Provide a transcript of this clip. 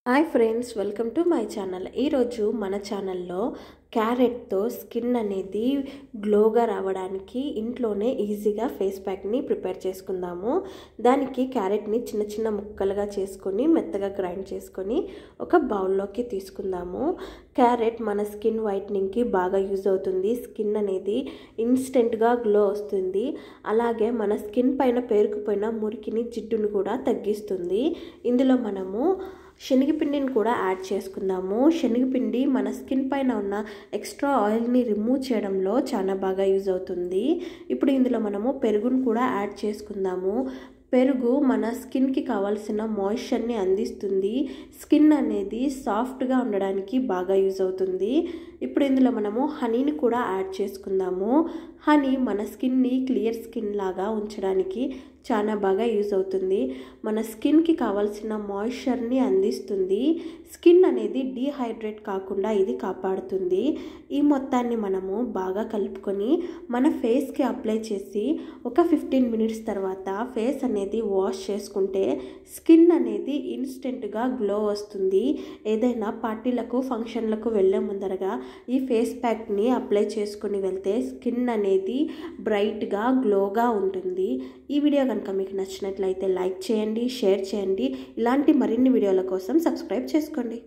Hi friends, welcome to my channel. ఈరోజు మన ఛానల్లో క్యారెట్తో స్కిన్ అనేది గ్లోగా రావడానికి ఇంట్లోనే ఈజీగా ఫేస్ ప్యాక్ని ప్రిపేర్ చేసుకుందాము. దానికి క్యారెట్ని చిన్న చిన్న ముక్కలుగా చేసుకొని మెత్తగా గ్రైండ్ చేసుకొని ఒక బౌల్లోకి తీసుకుందాము. క్యారెట్ మన స్కిన్ వైట్నింగ్కి బాగా యూజ్ అవుతుంది. స్కిన్ అనేది ఇన్స్టెంట్గా గ్లో వస్తుంది. అలాగే మన స్కిన్ పైన పేరుకుపోయిన మురికిని, జిడ్డును కూడా తగ్గిస్తుంది. ఇందులో మనము శనగపిండిని కూడా యాడ్ చేసుకుందాము. శనగపిండి మన స్కిన్ పైన ఉన్న ఎక్స్ట్రా ఆయిల్ని రిమూవ్ చేయడంలో చాలా బాగా యూజ్ అవుతుంది. ఇప్పుడు ఇందులో మనము పెరుగును కూడా యాడ్ చేసుకుందాము. పెరుగు మన స్కిన్కి కావాల్సిన మాయిశ్చర్ని అందిస్తుంది. స్కిన్ అనేది సాఫ్ట్గా ఉండడానికి బాగా యూజ్ అవుతుంది. ఇప్పుడు ఇందులో మనము హనీని కూడా యాడ్ చేసుకుందాము. హనీ మన స్కిన్ని క్లియర్ స్కిన్ లాగా ఉంచడానికి చాలా బాగా యూజ్ అవుతుంది. మన స్కిన్కి కావాల్సిన మాయిశ్చర్ని అందిస్తుంది. స్కిన్ అనేది డీహైడ్రేట్ కాకుండా ఇది కాపాడుతుంది. ఈ మొత్తాన్ని మనము బాగా కలుపుకొని మన ఫేస్కి అప్లై చేసి ఒక 15 మినిట్స్ తర్వాత ఫేస్ అనేది వాష్ చేసుకుంటే స్కిన్ అనేది ఇన్స్టెంట్గా గ్లో వస్తుంది. ఏదైనా పార్టీలకు, ఫంక్షన్లకు వెళ్ళే ముందరగా ఈ ఫేస్ ప్యాక్ని అప్లై చేసుకుని వెళ్తే స్కిన్ అనేది బ్రైట్గా, గ్లోగా ఉంటుంది. ఈ వీడియో కనుక మీకు నచ్చినట్లయితే లైక్ చేయండి, షేర్ చేయండి. ఇలాంటి మరిన్ని వీడియోల కోసం సబ్స్క్రైబ్ చేసుకోండి.